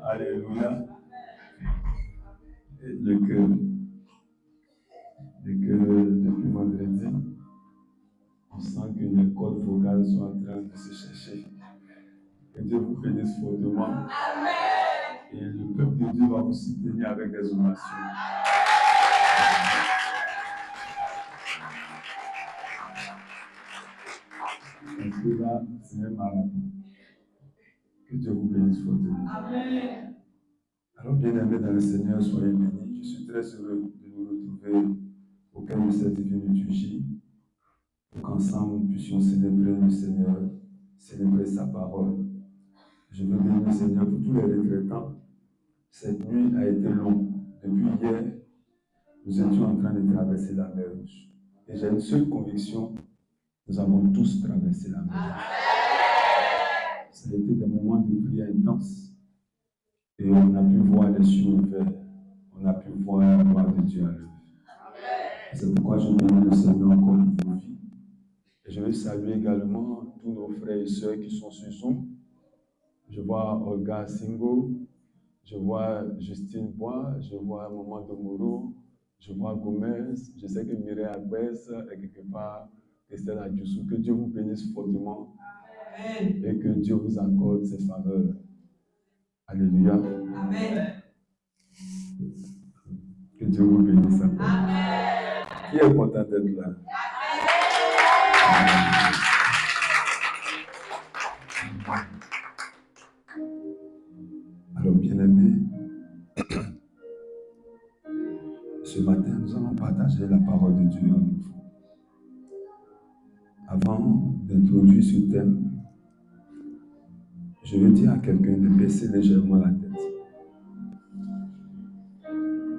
Alléluia. Le cœur, depuis vendredi, on sent que les cordes vocales sont en train de se chercher. Que Dieu vous bénisse fortement. Amen. Et le peuple de Dieu va vous soutenir avec des ovations. Parce que là, c'est un marathon. Que Dieu vous bénisse fortement. Amen. Alors, bien-aimés dans le Seigneur, soyez bénis. Je suis très heureux de nous retrouver au cœur de cette divine liturgie pour qu'ensemble nous puissions célébrer le Seigneur, célébrer sa parole. Je veux bénir le Seigneur pour tous les retraitants. Cette nuit a été longue. Depuis hier, nous étions en train de traverser la mer Rouge. Et j'ai une seule conviction, nous avons tous traversé la mer Rouge. Ça a été des moments de prière intenses. Et on a pu voir les cieux ouverts. On a pu voir la gloire de Dieu à l'œuvre. C'est pourquoi je bénis le Seigneur encore pour vos vies. Et je veux saluer également tous nos frères et sœurs qui sont sur Zoom. Je vois Olga Singo, je vois Justine Bois, je vois Maman Domoro, je vois Gomez, je sais que Mireille Agbès est quelque part, Christelle Adjoussou. Que Dieu vous bénisse fortement. Amen. Et que Dieu vous accorde ses faveurs. Alléluia. Amen. Que Dieu vous bénisse encore. Amen. Qui est content d'être là? Amen. Alors, bien-aimés, ce matin, nous allons partager la parole de Dieu avec vous. Avant d'introduire ce thème, je veux dire à quelqu'un de baisser légèrement la tête.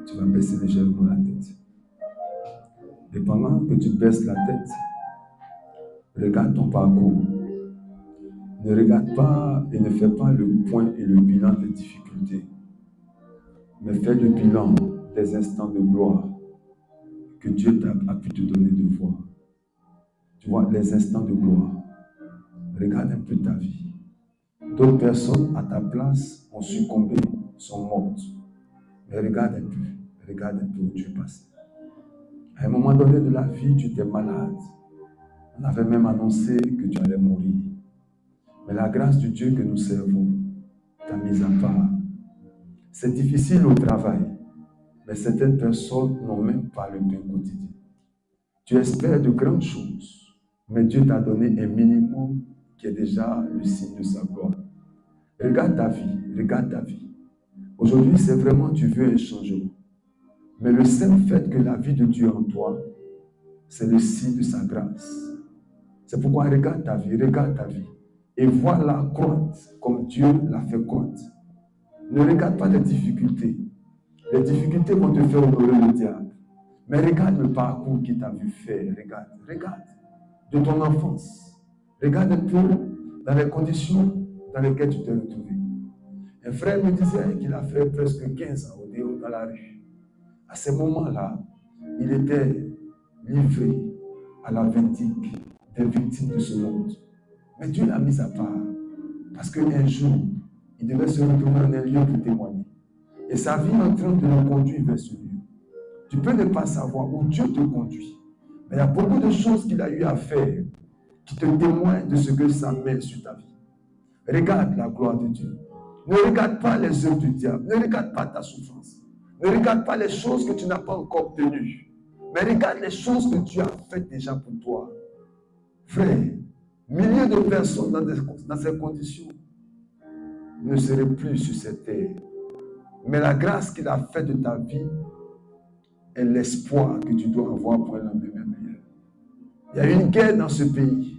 Tu vas baisser légèrement la tête. Et pendant que tu baisses la tête, regarde ton parcours. Ne regarde pas et ne fais pas le point et le bilan des difficultés, mais fais le bilan des instants de gloire que Dieu a pu te donner de voir. Tu vois, les instants de gloire. Regarde un peu ta vie. D'autres personnes à ta place ont succombé, sont mortes. Mais regarde un peu où tu es passé. À un moment donné de la vie, tu étais malade. On avait même annoncé que tu allais mourir. Mais la grâce de Dieu que nous servons t'a mis à part. C'est difficile au travail, mais certaines personnes n'ont même pas le pain quotidien. Tu espères de grandes choses, mais Dieu t'a donné un minimum qui est déjà le signe de sa gloire. Regarde ta vie. Aujourd'hui, c'est vraiment tu veux un changement. Mais le simple fait que la vie de Dieu en toi, c'est le signe de sa grâce. C'est pourquoi regarde ta vie. Et vois-la croître comme Dieu l'a fait croître. Ne regarde pas les difficultés. Les difficultés vont te faire honorer le diable. Mais regarde le parcours qu'il t'a vu faire. Regarde. De ton enfance. Regarde un peu dans les conditions dans lesquelles tu t'es retrouvé. Un frère me disait qu'il a fait presque 15 ans au dehors dans la rue. À ce moment-là, il était livré à la verdict des victimes de ce monde. Mais Dieu l'a mis à part. Parce qu'un jour, il devait se retrouver dans un lieu pour témoigner. Et sa vie est en train de le conduire vers ce lieu. Tu peux ne pas savoir où Dieu te conduit. Mais il y a beaucoup de choses qu'il a eu à faire qui te témoignent de ce que ça met sur ta vie. Regarde la gloire de Dieu. Ne regarde pas les œuvres du diable. Ne regarde pas ta souffrance. Ne regarde pas les choses que tu n'as pas encore obtenues. Mais regarde les choses que Dieu a faites déjà pour toi. Frère, milliers de personnes dans ces conditions ne seraient plus sur cette terre. Mais la grâce qu'il a faite de ta vie est l'espoir que tu dois avoir pour un lendemain meilleur. Il y a une guerre dans ce pays.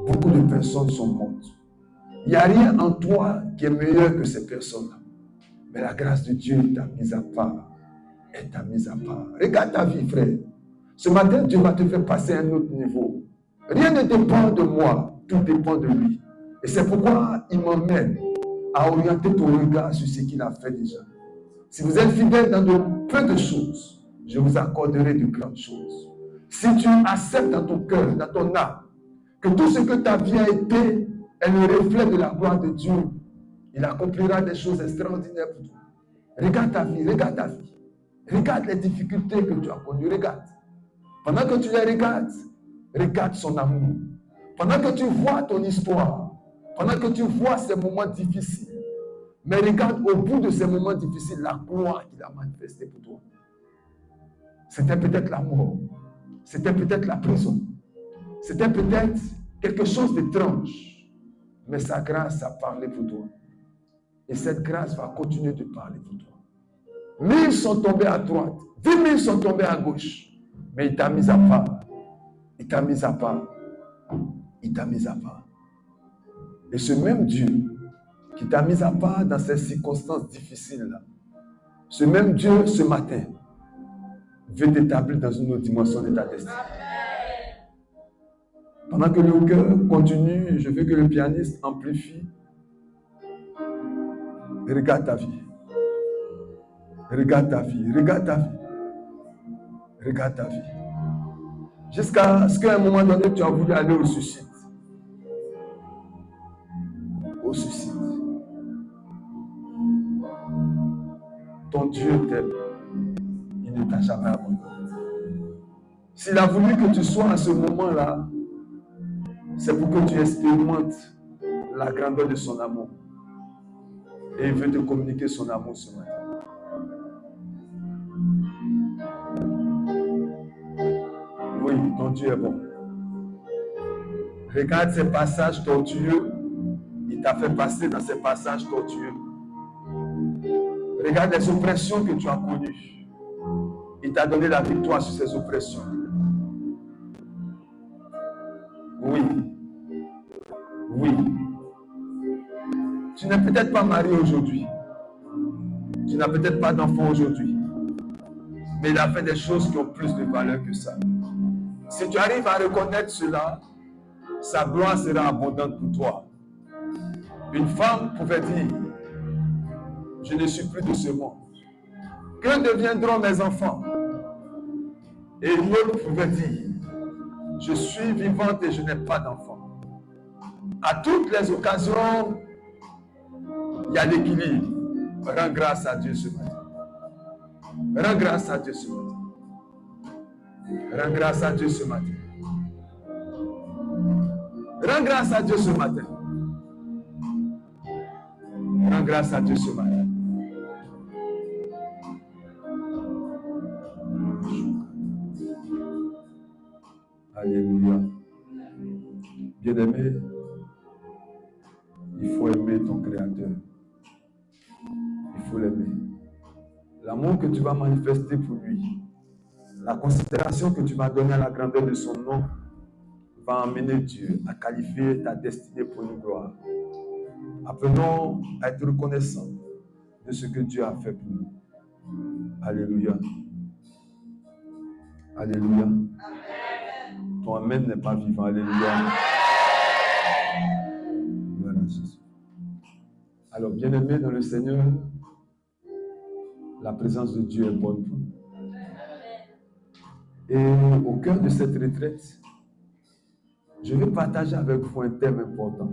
Beaucoup de personnes sont mortes. Il n'y a rien en toi qui est meilleur que ces personnes-là. Mais la grâce de Dieu t'a mise à part. Elle t'a mise à part. Regarde ta vie, frère. Ce matin, Dieu va te faire passer à un autre niveau. Rien ne dépend de moi. Tout dépend de lui. Et c'est pourquoi il m'emmène à orienter ton regard sur ce qu'il a fait déjà. Si vous êtes fidèle dans de peu de choses, je vous accorderai de grandes choses. Si tu acceptes dans ton cœur, dans ton âme, que tout ce que ta vie a été est le reflet de la gloire de Dieu, Il accomplira des choses extraordinaires pour toi. Regarde ta vie, regarde ta vie. Regarde les difficultés que tu as connues, regarde. Pendant que tu les regardes, regarde son amour. Pendant que tu vois ton histoire, pendant que tu vois ces moments difficiles, mais regarde au bout de ces moments difficiles la gloire qu'il a manifestée pour toi. C'était peut-être la mort, c'était peut-être la prison, c'était peut-être quelque chose d'étrange, mais sa grâce a parlé pour toi. Et cette grâce va continuer de parler pour toi. 1000 sont tombés à droite, 10 000 sont tombés à gauche, mais il t'a mis à part. Il t'a mis à part. Il t'a mis à part. Et ce même Dieu qui t'a mis à part dans ces circonstances difficiles-là, ce même Dieu, ce matin, veut t'établir dans une autre dimension de ta destinée. Pendant que le cœur continue, je veux que le pianiste amplifie. Regarde ta vie. Regarde ta vie. Regarde ta vie. Regarde ta vie. Jusqu'à ce qu'à un moment donné, tu as voulu aller au suicide. Au suicide. Ton Dieu t'aime. Il ne t'a jamais abandonné. S'il a voulu que tu sois à ce moment-là, c'est pour que tu expérimentes la grandeur de son amour. Et il veut te communiquer son amour ce matin. Oui, ton Dieu est bon. Regarde ces passages tortueux. Il t'a fait passer dans ces passages tortueux. Regarde les oppressions que tu as connues. Il t'a donné la victoire sur ces oppressions. Oui. Oui. Tu n'es peut-être pas marié aujourd'hui. Tu n'as peut-être pas d'enfant aujourd'hui. Mais il a fait des choses qui ont plus de valeur que ça. Si tu arrives à reconnaître cela, sa gloire sera abondante pour toi. Une femme pouvait dire, je ne suis plus de ce monde. Que deviendront mes enfants? Et une autre pouvait dire, je suis vivante et je n'ai pas d'enfant. À toutes les occasions, il y a l'équilibre. Rends grâce à Dieu ce matin. Rends grâce à Dieu ce matin. Rends grâce à Dieu ce matin. Rends grâce à Dieu ce matin. Rends grâce à Dieu ce matin. Alléluia. Bien-aimé, il faut aimer ton Créateur. Il faut l'aimer. L'amour que tu vas manifester pour lui, la considération que tu vas donner à la grandeur de son nom, va amener Dieu à qualifier ta destinée pour une gloire. Apprenons à être reconnaissants de ce que Dieu a fait pour nous. Alléluia. Alléluia. Ton Amen n'est pas vivant. Alléluia. Voilà, Jésus. Alors, bien-aimés dans le Seigneur, la présence de Dieu est bonne pour nous. Et au cœur de cette retraite, je vais partager avec vous un thème important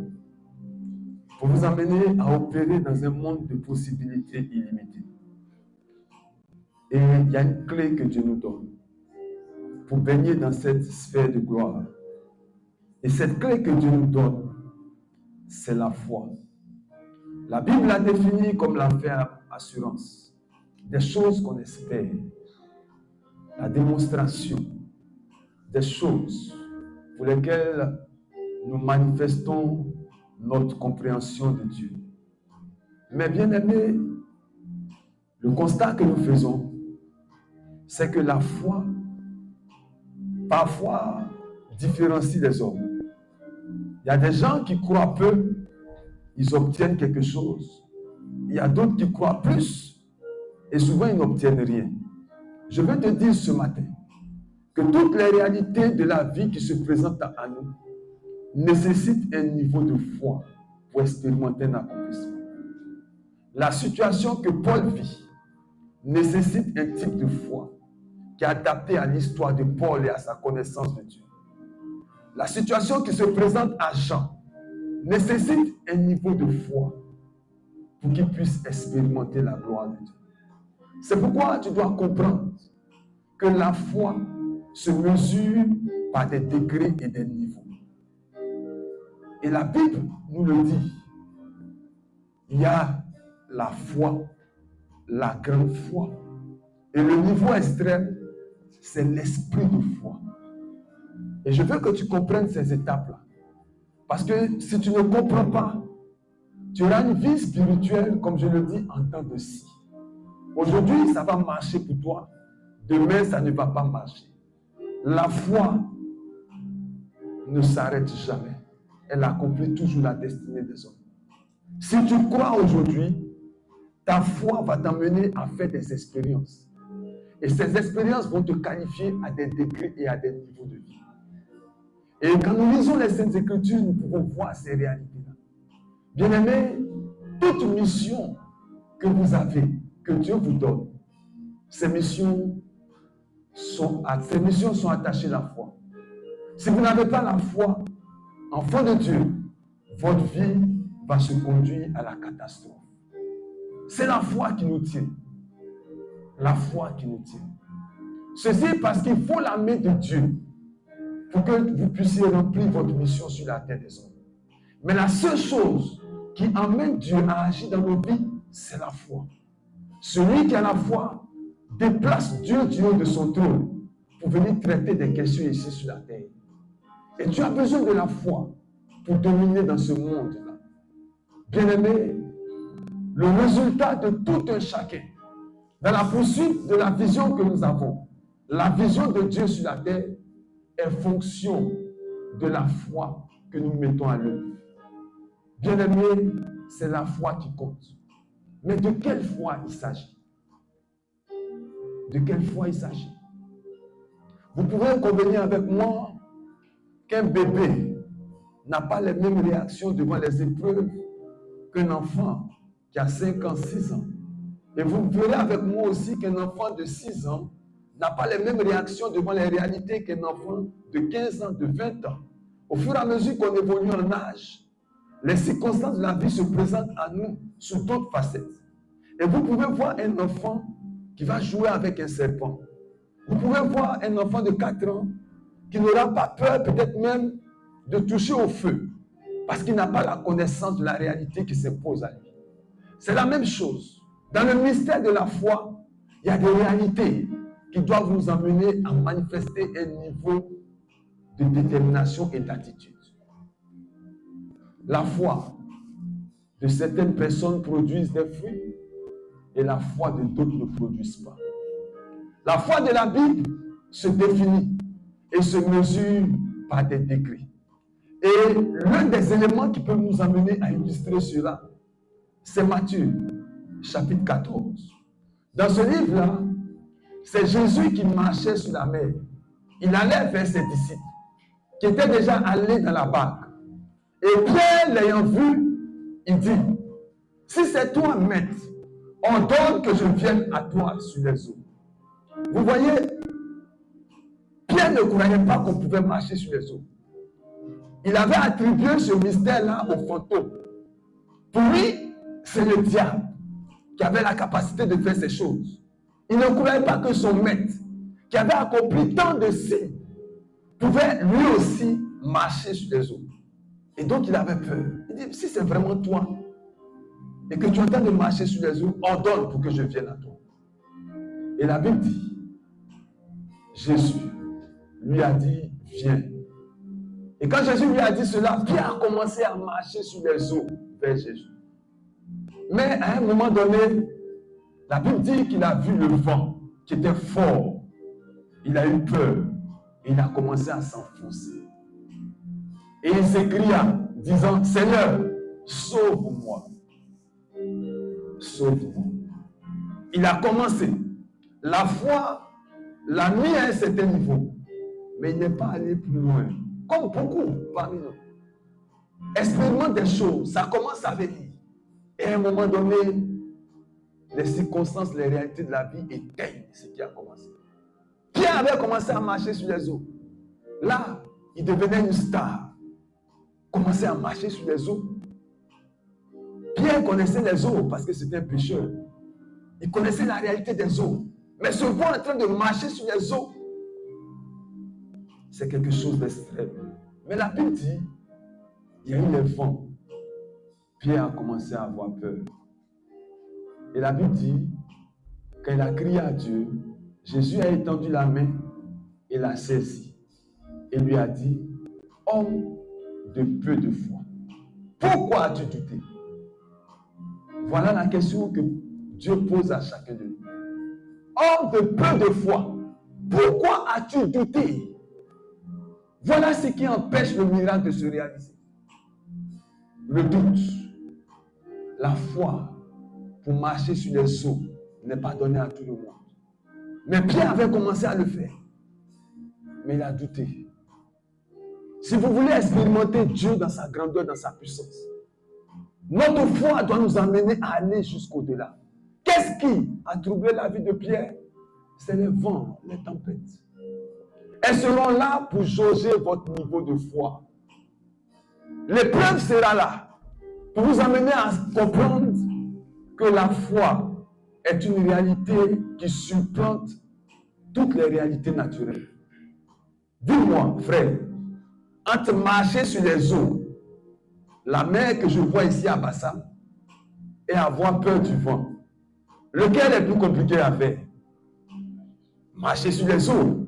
pour vous amener à opérer dans un monde de possibilités illimitées. Et il y a une clé que Dieu nous donne pour baigner dans cette sphère de gloire. Et cette clé que Dieu nous donne, c'est la foi. La Bible la définit comme la ferme assurance des choses qu'on espère, la démonstration des choses pour lesquelles nous manifestons notre compréhension de Dieu. Mais bien aimé, le constat que nous faisons, c'est que la foi, parfois, différencie les hommes. Il y a des gens qui croient peu, ils obtiennent quelque chose. Il y a d'autres qui croient plus, et souvent ils n'obtiennent rien. Je veux te dire ce matin que toutes les réalités de la vie qui se présentent à nous nécessitent un niveau de foi pour expérimenter un accomplissement. La situation que Paul vit nécessite un type de foi qui est adapté à l'histoire de Paul et à sa connaissance de Dieu. La situation qui se présente à Jean nécessite un niveau de foi pour qu'ils puissent expérimenter la gloire de Dieu. C'est pourquoi tu dois comprendre que la foi se mesure par des degrés et des niveaux. Et la Bible nous le dit. Il y a la foi, la grande foi. Et le niveau extrême, c'est l'esprit de foi. Et je veux que tu comprennes ces étapes-là. Parce que si tu ne comprends pas, tu auras une vie spirituelle, comme je le dis, en temps de scie. Aujourd'hui, ça va marcher pour toi. Demain, ça ne va pas marcher. La foi ne s'arrête jamais. Elle accomplit toujours la destinée des hommes. Si tu crois aujourd'hui, ta foi va t'amener à faire des expériences. Et ces expériences vont te qualifier à des degrés et à des niveaux de vie. Et quand nous lisons les Saintes Écritures, nous pouvons voir ces réalités-là. Bien-aimés, toute mission que vous avez, que Dieu vous donne, ces missions sont attachées à la foi. Si vous n'avez pas la foi, enfant de Dieu, votre vie va se conduire à la catastrophe. C'est la foi qui nous tient. La foi qui nous tient. Ceci parce qu'il faut la main de Dieu pour que vous puissiez remplir votre mission sur la terre des hommes. Mais la seule chose qui amène Dieu à agir dans nos vies, c'est la foi. Celui qui a la foi déplace Dieu du haut de son trône pour venir traiter des questions ici sur la terre. Et tu as besoin de la foi pour dominer dans ce monde-là. Bien-aimé, le résultat de tout un chacun, dans la poursuite de la vision que nous avons, la vision de Dieu sur la terre est fonction de la foi que nous mettons à l'œuvre. Bien-aimé, c'est la foi qui compte. Mais de quelle foi il s'agit? De quelle foi il s'agit? Vous pouvez convenir avec moi qu'un bébé n'a pas les mêmes réactions devant les épreuves qu'un enfant qui a 5 ans, 6 ans. Et vous verrez avec moi aussi qu'un enfant de 6 ans n'a pas les mêmes réactions devant les réalités qu'un enfant de 15 ans, de 20 ans. Au fur et à mesure qu'on évolue en âge, les circonstances de la vie se présentent à nous sous d'autres facettes. Et vous pouvez voir un enfant qui va jouer avec un serpent. Vous pouvez voir un enfant de 4 ans qui n'aura pas peur, peut-être même, de toucher au feu, parce qu'il n'a pas la connaissance de la réalité qui s'impose à lui. C'est la même chose. Dans le mystère de la foi, il y a des réalités qui doivent nous amener à manifester un niveau de détermination et d'attitude. La foi de certaines personnes produit des fruits et la foi de d'autres ne produisent pas. La foi de la Bible se définit et se mesure par des degrés. Et l'un des éléments qui peut nous amener à illustrer cela, c'est Matthieu, chapitre 14. Dans ce livre-là, c'est Jésus qui marchait sur la mer. Il allait vers ses disciples, qui étaient déjà allés dans la barque. Et Pierre, l'ayant vu, il dit, si c'est toi, maître, ordonne que je vienne à toi sur les eaux. Vous voyez, Pierre ne croyait pas qu'on pouvait marcher sur les eaux. Il avait attribué ce mystère-là au fantôme. Pour lui, c'est le diable qui avait la capacité de faire ces choses. Il ne croyait pas que son maître, qui avait accompli tant de signes, pouvait lui aussi marcher sur les eaux. Et donc il avait peur. Il dit, si c'est vraiment toi, et que tu es en train de marcher sur les eaux, ordonne pour que je vienne à toi. Et la Bible dit, Jésus lui a dit, viens. Et quand Jésus lui a dit cela, Pierre a commencé à marcher sur les eaux vers Jésus. Mais à un moment donné, la Bible dit qu'il a vu le vent qui était fort. Il a eu peur et il a commencé à s'enfoncer. Et il s'écria, disant, Seigneur, sauve-moi. Sauve-moi. Il a commencé. La foi l'a mis à un certain niveau, mais il n'est pas allé plus loin. Comme beaucoup parmi nous. Expérimente des choses, ça commence à venir. Et à un moment donné, les circonstances, les réalités de la vie éteignent ce qui a commencé. Pierre avait commencé à marcher sur les eaux. Là, il devenait une star. Commençait à marcher sur les eaux. Pierre connaissait les eaux parce que c'était un pécheur. Il connaissait la réalité des eaux. Mais se voir en train de marcher sur les eaux, c'est quelque chose d'extrême. Mais la Bible dit, il y a eu les vents. Pierre a commencé à avoir peur. Et la Bible dit, quand il a crié à Dieu, Jésus a étendu la main et l'a saisi. Et lui a dit, homme de peu de foi, pourquoi as-tu douté? Voilà la question que Dieu pose à chacun de nous. Homme de peu de foi, pourquoi as-tu douté? Voilà ce qui empêche le miracle de se réaliser. Le doute, la foi pour marcher sur les eaux n'est pas donnée à tout le monde. Mais Pierre avait commencé à le faire. Mais il a douté. Si vous voulez expérimenter Dieu dans sa grandeur, dans sa puissance, notre foi doit nous amener à aller jusqu'au-delà. Qu'est-ce qui a troublé la vie de Pierre? C'est les vents, les tempêtes. Elles seront là pour jauger votre niveau de foi. L'épreuve sera là pour vous amener à comprendre que la foi est une réalité qui supplante toutes les réalités naturelles. Dis-moi, frère, entre marcher sur les eaux, la mer que je vois ici à Bassam, et avoir peur du vent, lequel est plus compliqué à faire? Marcher sur les eaux.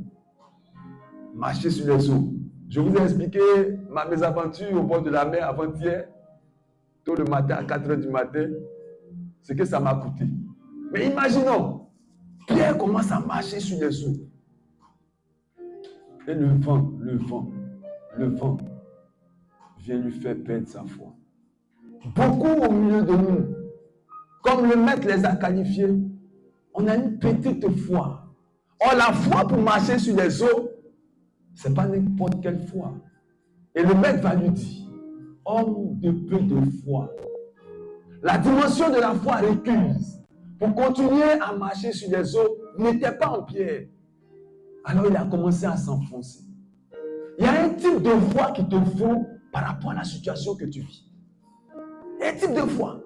Marcher sur les eaux. Je vous ai expliqué ma mésaventure au bord de la mer avant-hier, tôt le matin, à 4 h du matin, ce que ça m'a coûté. Mais imaginons, Pierre commence à marcher sur les eaux. Et le vent vient lui faire perdre sa foi. Beaucoup au milieu de nous, comme le maître les a qualifiés, on a une petite foi. Or, la foi pour marcher sur les eaux, ce n'est pas n'importe quelle foi. Et le maître va lui dire, homme de peu de foi. La dimension de la foi récuse. Pour continuer à marcher sur les eaux, n'était pas en Pierre. Alors il a commencé à s'enfoncer. Il y a un type de foi qu'il te faut par rapport à la situation que tu vis. Il y a un type de foi.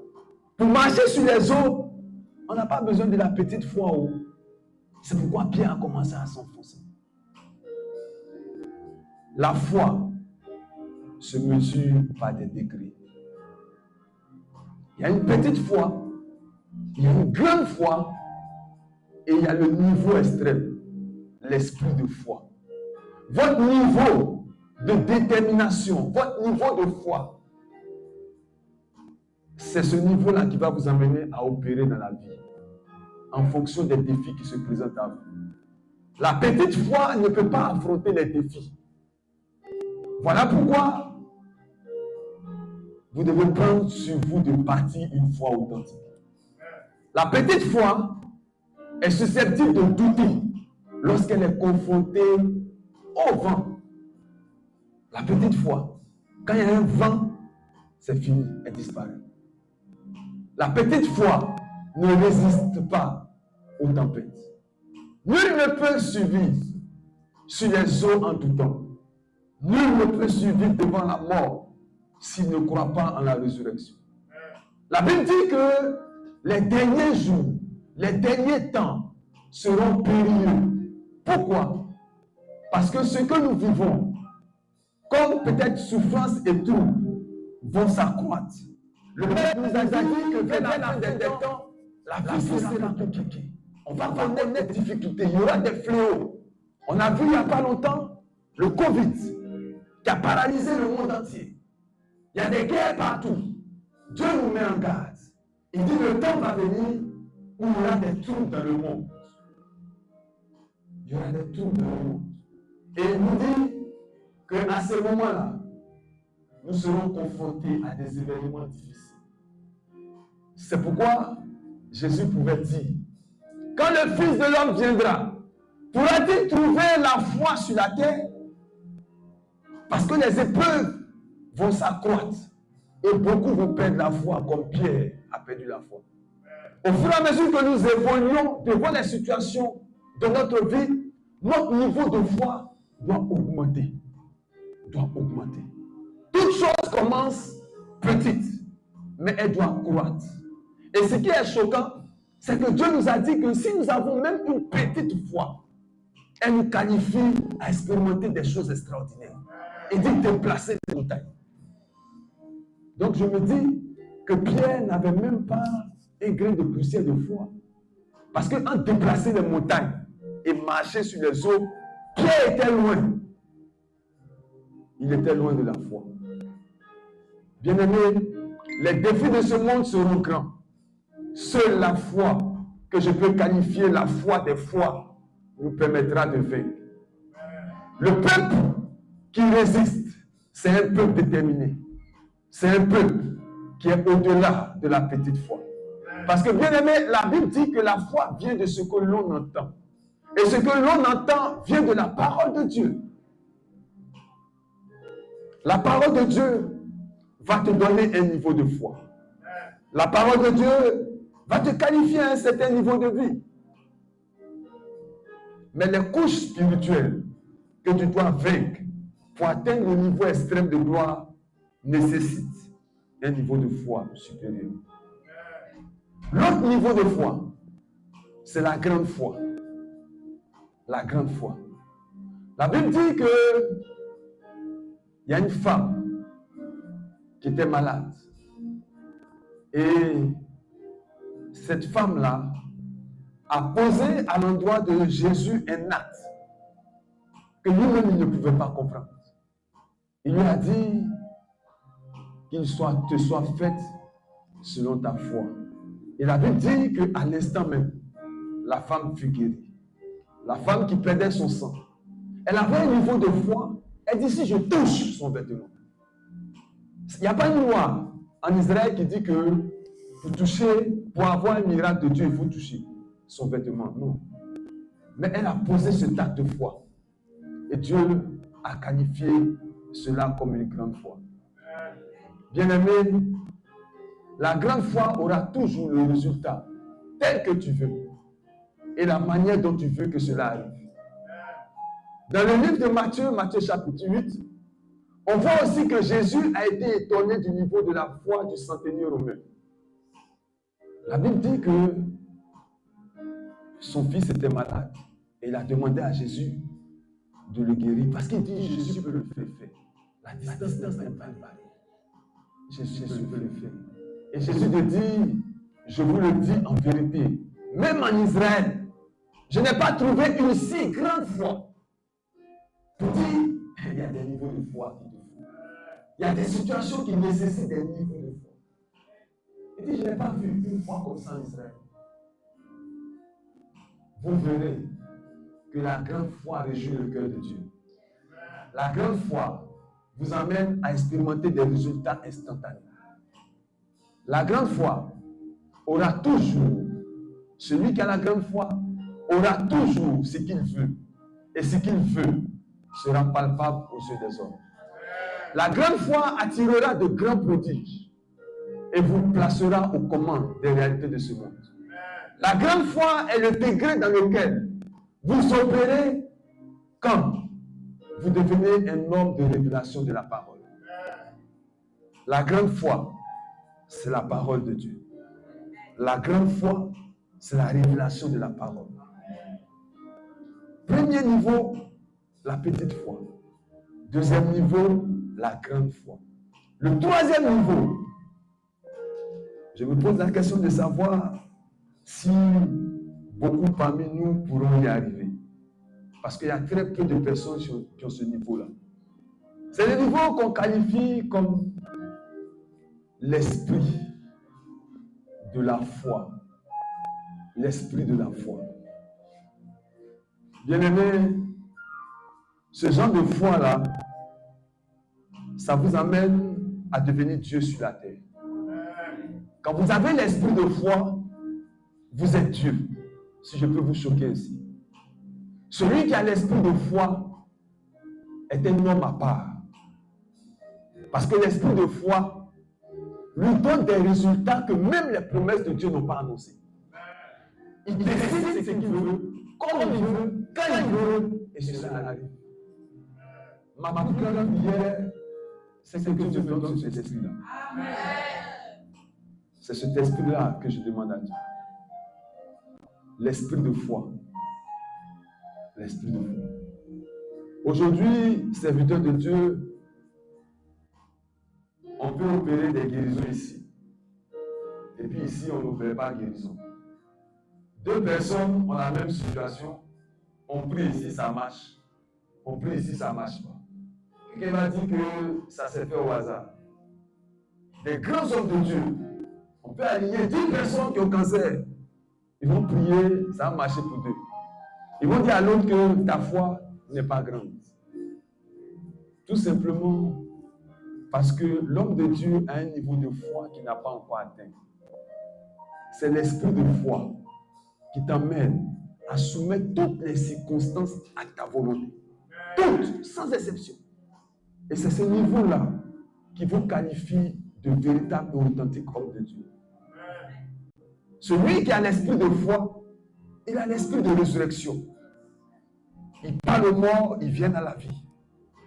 Pour marcher sur les eaux, on n'a pas besoin de la petite foi. C'est pourquoi Pierre a commencé à s'enfoncer. La foi se mesure par des degrés. Il y a une petite foi, il y a une grande foi, et il y a le niveau extrême, l'esprit de foi. Votre niveau de détermination, votre niveau de foi, c'est ce niveau-là qui va vous amener à opérer dans la vie, en fonction des défis qui se présentent à vous. La petite foi ne peut pas affronter les défis. Voilà pourquoi vous devez prendre sur vous de bâtir une foi authentique. La petite foi est susceptible de douter lorsqu'elle est confrontée au vent. La petite foi, quand il y a un vent, c'est fini, elle disparaît. La petite foi ne résiste pas aux tempêtes. Nul ne peut survivre sur les eaux en doutant. Nul ne peut survivre devant la mort s'il ne croit pas en la résurrection. La Bible dit que les derniers jours, les derniers temps seront périlleux. Pourquoi? Parce que ce que nous vivons, comme peut-être souffrance et trouble, vont s'accroître. Le Maître nous a dit que vers la fin des temps, la vie sera compliquée. On va connaître des difficultés, il y aura des fléaux. On a vu il n'y a pas longtemps le Covid qui a paralysé le monde entier. Il y a des guerres partout. Dieu nous met en garde. Il dit le temps va venir où il y aura des troubles dans le monde. Il y aura des troubles dans le monde. Et il nous dit qu'à ce moment-là, nous serons confrontés à des événements difficiles. C'est pourquoi Jésus pouvait dire, quand le Fils de l'homme viendra, pourra-t-il trouver la foi sur la terre? Parce que les épreuves vont s'accroître et beaucoup vont perdre la foi, comme Pierre a perdu la foi. Au fur et à mesure que nous évoluons devant les situations de notre vie, notre niveau de foi doit augmenter. Doit augmenter. Toute chose commence petite, mais elle doit croître. Et ce qui est choquant, c'est que Dieu nous a dit que si nous avons même une petite foi, elle nous qualifie à expérimenter des choses extraordinaires. Il dit déplacer les montagnes. Donc je me dis que Pierre n'avait même pas un grain de poussière de foi. Parce qu'en déplacer les montagnes et marcher sur les eaux, Pierre était loin. Il était loin de la foi. Bien-aimés, les défis de ce monde seront grands. Seule la foi, que je peux qualifier la foi des foi, nous permettra de vaincre. Le peuple qui résiste, c'est un peuple déterminé. C'est un peuple qui est au-delà de la petite foi. Parce que, bien aimé, la Bible dit que la foi vient de ce que l'on entend. Et ce que l'on entend vient de la parole de Dieu. La parole de Dieu va te donner un niveau de foi. La parole de Dieu va te qualifier à un certain niveau de vie. Mais les couches spirituelles que tu dois vaincre pour atteindre le niveau extrême de gloire nécessitent un niveau de foi supérieur. L'autre niveau de foi, c'est la grande foi. La grande foi. La Bible dit que il y a une femme qui était malade. Et cette femme-là a posé à l'endroit de Jésus un acte que lui-même il ne pouvait pas comprendre. Il lui a dit qu'il te soit fait selon ta foi. Et la Bible dit qu'à l'instant même, la femme fut guérie. La femme qui perdait son sang. Elle avait un niveau de foi. Elle dit, si je touche son vêtement. Il n'y a pas une loi en Israël qui dit que pour avoir un miracle de Dieu, il faut toucher son vêtement. Non. Mais elle a posé cet acte de foi. Et Dieu a qualifié cela comme une grande foi. Bien-aimé, la grande foi aura toujours le résultat tel que tu veux et la manière dont tu veux que cela arrive. Dans le livre de Matthieu chapitre 8, on voit aussi que Jésus a été étonné du niveau de la foi du centenier romain. La Bible dit que son fils était malade et il a demandé à Jésus de le guérir parce qu'il dit Jésus peut le faire. La distance n'est pas une barrière. Jésus peut le faire. Et Jésus te dit, je vous le dis en vérité, même en Israël, je n'ai pas trouvé une si grande foi. Pour dire, il y a des niveaux de foi qu'il te faut. Il y a des situations qui nécessitent des niveaux de foi. Il dit, je n'ai pas vu une foi comme ça en Israël. Vous verrez que la grande foi réjouit le cœur de Dieu. La grande foi vous amène à expérimenter des résultats instantanés. La grande foi aura toujours, celui qui a la grande foi aura toujours ce qu'il veut. Et ce qu'il veut sera palpable aux yeux des hommes. La grande foi attirera de grands prodiges et vous placera aux commandes des réalités de ce monde. La grande foi est le degré dans lequel vous opérez quand vous devenez un homme de révélation de la parole. La grande foi, c'est la parole de Dieu. La grande foi, c'est la révélation de la parole. Premier niveau, la petite foi. Deuxième niveau, la grande foi. Le troisième niveau, je me pose la question de savoir si beaucoup parmi nous pourront y arriver. Parce qu'il y a très peu de personnes qui ont ce niveau-là. C'est le niveau qu'on qualifie comme l'esprit de la foi. L'esprit de la foi. Bien-aimés, ce genre de foi-là, ça vous amène à devenir Dieu sur la terre. Quand vous avez l'esprit de foi, vous êtes Dieu. Si je peux vous choquer ici. Celui qui a l'esprit de foi est un homme à part. Parce que l'esprit de foi lui donne des résultats que même les promesses de Dieu n'ont pas annoncés. Il décide ce qu'il veut, comme il veut, quand il veut, et cela arrive. Ma plus grande prière, c'est que Dieu me donne cet esprit-là. C'est cet esprit-là que je demande à Dieu. L'esprit de foi. L'esprit de foi. Aujourd'hui, serviteurs de Dieu, on peut opérer des guérisons ici. Et puis ici, on n'opère pas guérison. Deux personnes ont la même situation. On prie ici, ça marche. On prie ici, ça ne marche pas. Quelqu'un m'a dit que ça s'est fait au hasard. Des grands hommes de Dieu, on peut aligner 10 personnes qui ont cancer. Ils vont prier, ça va marcher pour deux. Ils vont dire à l'autre que ta foi n'est pas grande. Tout simplement parce que l'homme de Dieu a un niveau de foi qu'il n'a pas encore atteint. C'est l'esprit de foi qui t'emmène à soumettre toutes les circonstances à ta volonté. Toutes, sans exception. Et c'est ce niveau-là qui vous qualifie de véritable et authentique homme de Dieu. Celui qui a l'esprit de foi, il a l'esprit de résurrection. Il parle aux morts, ils viennent à la vie.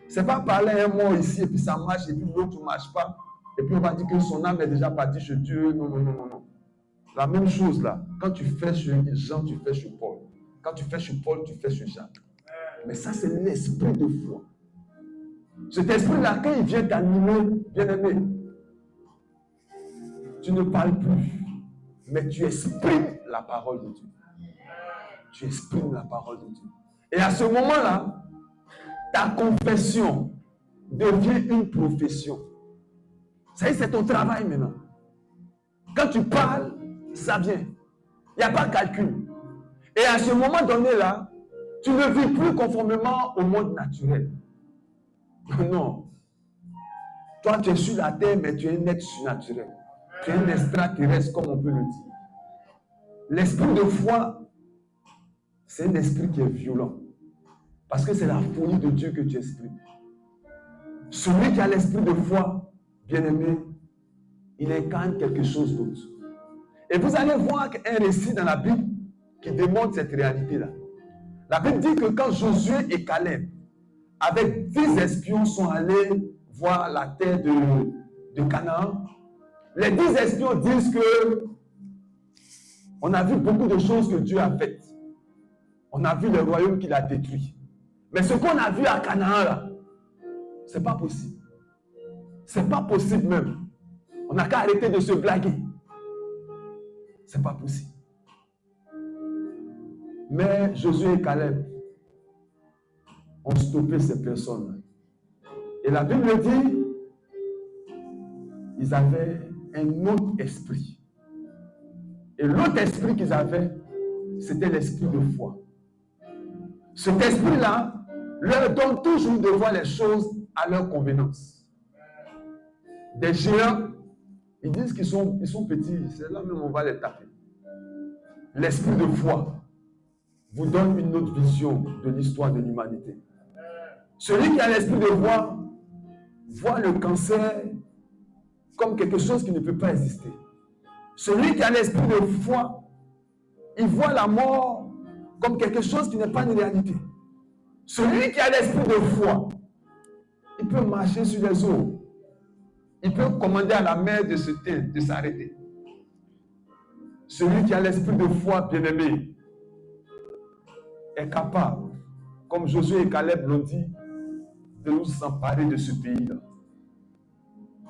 Ce n'est pas parler à un mort ici et puis ça marche et puis l'autre ne marche pas. Et puis on va dire que son âme est déjà partie chez Dieu. Non, non, non, non, non. La même chose là. Quand tu fais chez Jean, tu fais chez Paul. Quand tu fais chez Paul, tu fais chez Jacques. Mais ça, c'est l'esprit de foi. Cet esprit-là, quand il vient t'animer, bien-aimé, tu ne parles plus, mais tu exprimes la parole de Dieu. Tu exprimes la parole de Dieu. Et à ce moment-là, ta confession devient une profession. Ça y est, c'est ton travail maintenant. Quand tu parles, ça vient. Il n'y a pas de calcul. Et à ce moment donné-là, tu ne vis plus conformément au monde naturel. Non. Toi, tu es sur la terre, mais tu es un être surnaturel. Tu es un extraterrestre, comme on peut le dire. L'esprit de foi, c'est un esprit qui est violent. Parce que c'est la folie de Dieu que tu exprimes. Celui qui a l'esprit de foi, bien-aimé, il incarne quelque chose d'autre. Et vous allez voir un récit dans la Bible qui démontre cette réalité-là. La Bible dit que quand Josué et Caleb, avec 10 espions, sont allés voir la terre de Canaan, les 10 espions disent que on a vu beaucoup de choses que Dieu a faites. On a vu le royaume qu'il a détruit. Mais ce qu'on a vu à Canaan, là, c'est pas possible. C'est pas possible même. On n'a qu'à arrêter de se blaguer. C'est pas possible. Mais Josué et Caleb ont stoppé ces personnes. Et la Bible dit, ils avaient un autre esprit. Et l'autre esprit qu'ils avaient, c'était l'esprit de foi. Cet esprit-là leur donne toujours de voir les choses à leur convenance. Des géants, ils disent qu'ils sont petits, c'est là même on va les taper. L'esprit de foi vous donne une autre vision de l'histoire de l'humanité. Celui qui a l'esprit de foi voit le cancer comme quelque chose qui ne peut pas exister. Celui qui a l'esprit de foi, il voit la mort comme quelque chose qui n'est pas une réalité. Celui qui a l'esprit de foi, il peut marcher sur les eaux. Il peut commander à la mer de se taire, de s'arrêter. Celui qui a l'esprit de foi, bien-aimé, est capable, comme Josué et Caleb l'ont dit, de nous emparer de ce pays-là.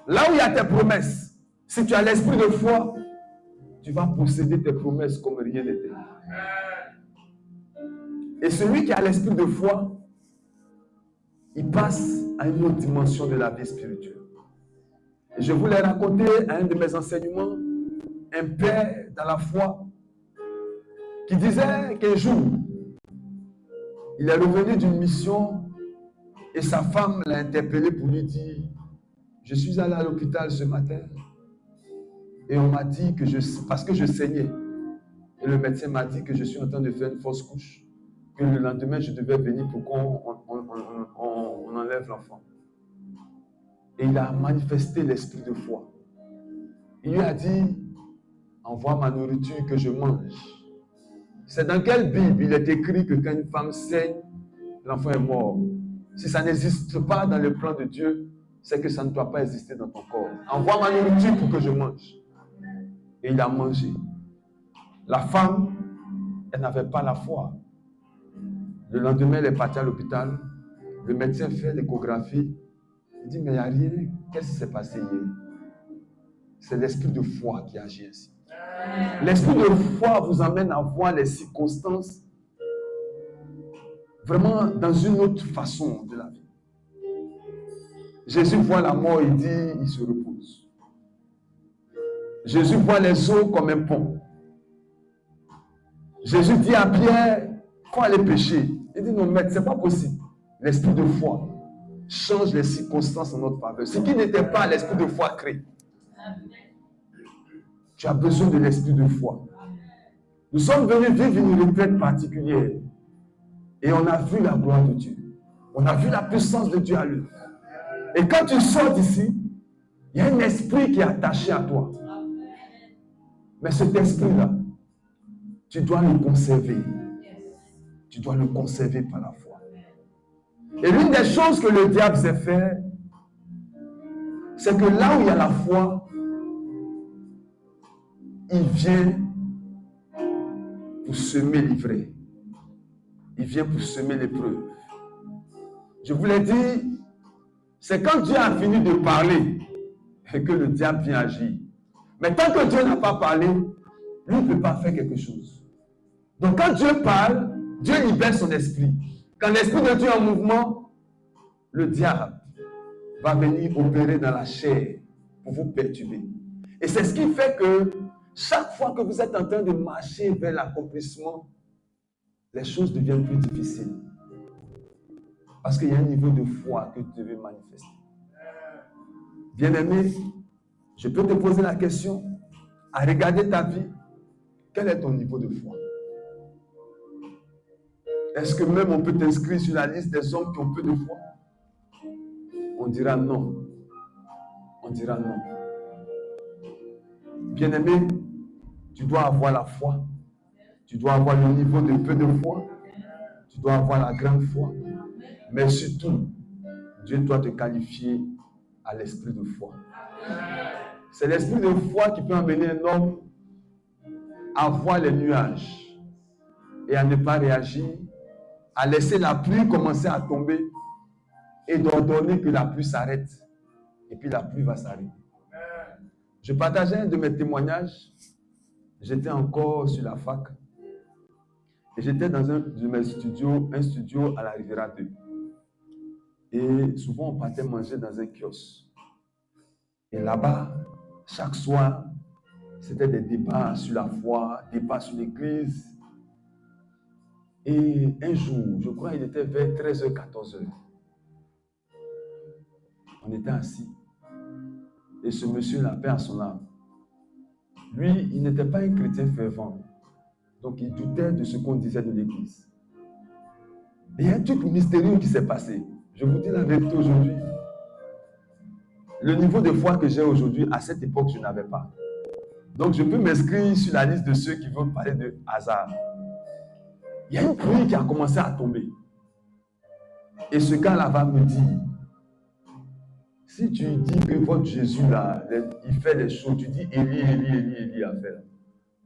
Là où il y a tes promesses, si tu as l'esprit de foi, tu vas posséder tes promesses comme rien n'était. Et celui qui a l'esprit de foi, il passe à une autre dimension de la vie spirituelle. Et je voulais raconter à un de mes enseignements, un père dans la foi, qui disait qu'un jour, il est revenu d'une mission et sa femme l'a interpellé pour lui dire, je suis allé à l'hôpital ce matin et on m'a dit que parce que je saignais, et le médecin m'a dit que je suis en train de faire une fausse couche, que le lendemain je devais venir pour qu'on enlève l'enfant. Et il a manifesté l'esprit de foi. Il lui a dit, envoie ma nourriture que je mange. C'est dans quelle Bible il est écrit que quand une femme saigne, l'enfant est mort? Si ça n'existe pas dans le plan de Dieu, c'est que ça ne doit pas exister dans ton corps. Envoie ma nourriture pour que je mange. et il a mangé. La femme, elle n'avait pas la foi. Le lendemain, elle est partie à l'hôpital. Le médecin fait l'échographie. Il dit, mais il n'y a rien. Qu'est-ce qui s'est passé hier? C'est l'esprit de foi qui agit ainsi. L'esprit de foi vous amène à voir les circonstances vraiment dans une autre façon de la vie. Jésus voit la mort, il dit, il se repose. Jésus voit les eaux comme un pont. Jésus dit à Pierre, il faut aller pêcher. Il dit, non, maître, ce n'est pas possible. L'esprit de foi change les circonstances en notre faveur. Ce qui n'était pas l'esprit de foi crée. Tu as besoin de l'esprit de foi. Nous sommes venus vivre une retraite particulière. Et on a vu la gloire de Dieu. On a vu la puissance de Dieu à l'œuvre. Et quand tu sors d'ici, il y a un esprit qui est attaché à toi. Mais cet esprit-là, tu dois le conserver. Tu dois le conserver par la foi. Et l'une des choses que le diable sait faire, c'est que là où il y a la foi, il vient pour semer l'ivraie. Il vient pour semer l'épreuve. Je vous l'ai dit, c'est quand Dieu a fini de parler et que le diable vient agir. Mais tant que Dieu n'a pas parlé, lui ne peut pas faire quelque chose. Donc quand Dieu parle, Dieu libère son esprit. Quand l'esprit de Dieu est en mouvement, le diable va venir opérer dans la chair pour vous perturber. Et c'est ce qui fait que chaque fois que vous êtes en train de marcher vers l'accomplissement, les choses deviennent plus difficiles. Parce qu'il y a un niveau de foi que tu devais manifester. Bien-aimé, je peux te poser la question, à regarder ta vie, quel est ton niveau de foi? Est-ce que même on peut t'inscrire sur la liste des hommes qui ont peu de foi? On dira non. On dira non. Bien-aimé, tu dois avoir la foi. Tu dois avoir le niveau de peu de foi. Tu dois avoir la grande foi. Mais surtout, Dieu doit te qualifier à l'esprit de foi. C'est l'esprit de foi qui peut amener un homme à voir les nuages et à ne pas réagir, à laisser la pluie commencer à tomber et d'ordonner que la pluie s'arrête. Et puis la pluie va s'arrêter. Je partageais un de mes témoignages. J'étais encore sur la fac. Et j'étais dans un de mes studios, un studio à la Riviera 2. Et souvent, on partait manger dans un kiosque. Et là-bas, chaque soir, c'était des débats sur la foi, débats sur l'église. Et un jour, je crois qu'il était vers 13h, 14h. On était assis. Et ce monsieur, la paix à son âme. Lui, il n'était pas un chrétien fervent. Donc, il doutait de ce qu'on disait de l'église. Et il y a un truc mystérieux qui s'est passé. Je vous dis la vérité aujourd'hui. Le niveau de foi que j'ai aujourd'hui, à cette époque, je n'avais pas. Donc, je peux m'inscrire sur la liste de ceux qui veulent parler de hasard. Il y a une pluie qui a commencé à tomber. Et ce gars-là va me dire, si tu dis que votre Jésus, là, il fait les choses, tu dis Élie a fait.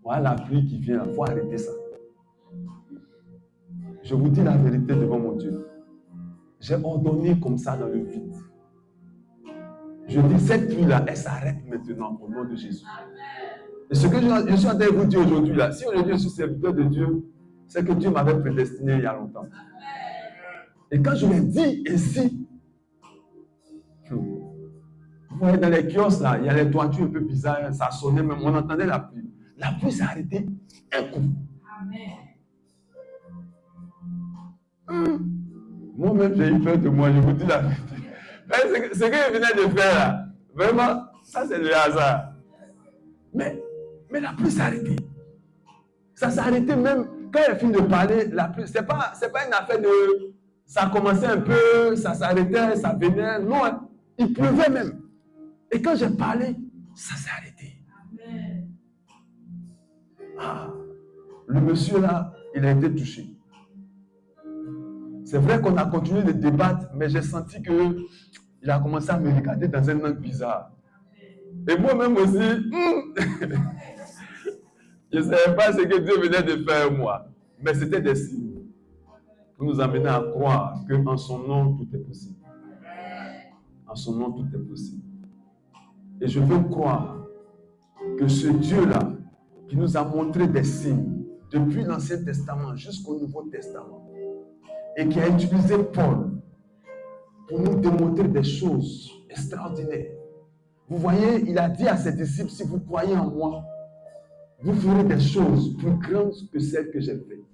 Voilà la pluie qui vient, il faut arrêter ça. Je vous dis la vérité devant mon Dieu. J'ai ordonné comme ça dans le vide. Je dis, cette pluie-là, elle s'arrête maintenant au nom de Jésus. Et ce que je suis en train de vous dire aujourd'hui, là, si aujourd'hui je suis serviteur de Dieu, c'est que Dieu m'avait prédestiné il y a longtemps. Et quand je l'ai dit ici, vous voyez dans les kiosques, là, il y a les toitures un peu bizarres, ça sonnait, même on entendait la pluie. La pluie s'est arrêtée un coup. Moi-même, j'ai eu peur de moi, je vous dis la vérité. Ce que je venais de faire là, vraiment, ça c'est le hasard. Mais la pluie s'est arrêtée. Ça s'est arrêté même quand il a fini de parler, la pluie. C'est pas une affaire de. Ça commençait un peu, ça s'arrêtait, ça venait. Non, il pleuvait même. Et quand j'ai parlé, ça s'est arrêté. Ah, le monsieur là, il a été touché. C'est vrai qu'on a continué de débattre, mais j'ai senti qu'il a commencé à me regarder dans un angle bizarre. Et moi-même aussi, Je ne savais pas ce que Dieu venait de faire moi, mais c'était des signes pour nous amener à croire qu'en son nom, tout est possible. En son nom, tout est possible. Et je veux croire que ce Dieu-là, qui nous a montré des signes depuis l'Ancien Testament jusqu'au Nouveau Testament, et qui a utilisé Paul pour nous démontrer des choses extraordinaires. Vous voyez, il a dit à ses disciples, si vous croyez en moi, vous ferez des choses plus grandes que celles que j'ai faites.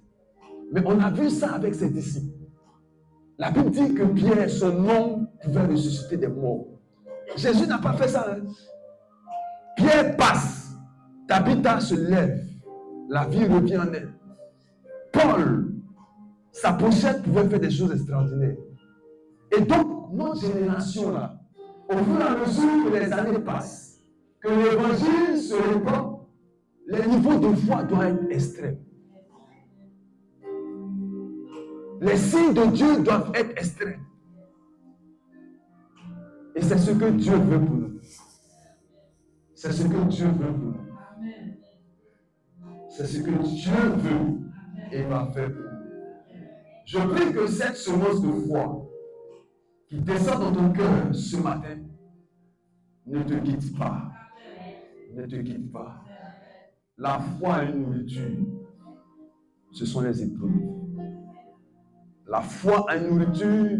Mais on a vu ça avec ses disciples. La Bible dit que Pierre, son nom, pouvait ressusciter des morts. Jésus n'a pas fait ça. Hein? Pierre passe, Tabitha se lève, la vie revient en elle. Paul, sa pochette pouvait faire des choses extraordinaires. Et donc, notre génération-là, au fur et à mesure que les années passent, que l'évangile se répand, les niveaux de foi doivent être extrêmes. Les signes de Dieu doivent être extrêmes. Et c'est ce que Dieu veut pour nous. C'est ce que Dieu veut pour nous. C'est ce que Dieu veut et va faire pour nous. Je prie que cette semence de foi qui descend dans ton cœur ce matin ne te quitte pas. Ne te quitte pas. La foi et une nourriture, ce sont les épreuves. La foi à une nourriture,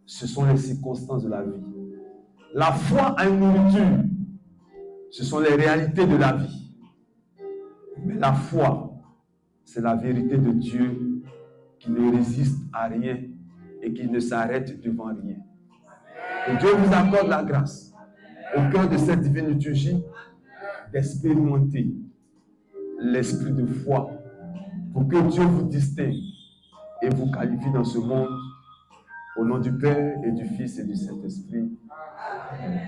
ce sont les circonstances de la vie. La foi à une nourriture, ce sont les réalités de la vie. Mais la foi, c'est la vérité de Dieu qui ne résiste à rien et qui ne s'arrête devant rien. Et Dieu vous accorde la grâce, au cœur de cette divine liturgie, d'expérimenter l'esprit de foi pour que Dieu vous distingue et vous qualifie dans ce monde au nom du Père et du Fils et du Saint-Esprit. Amen.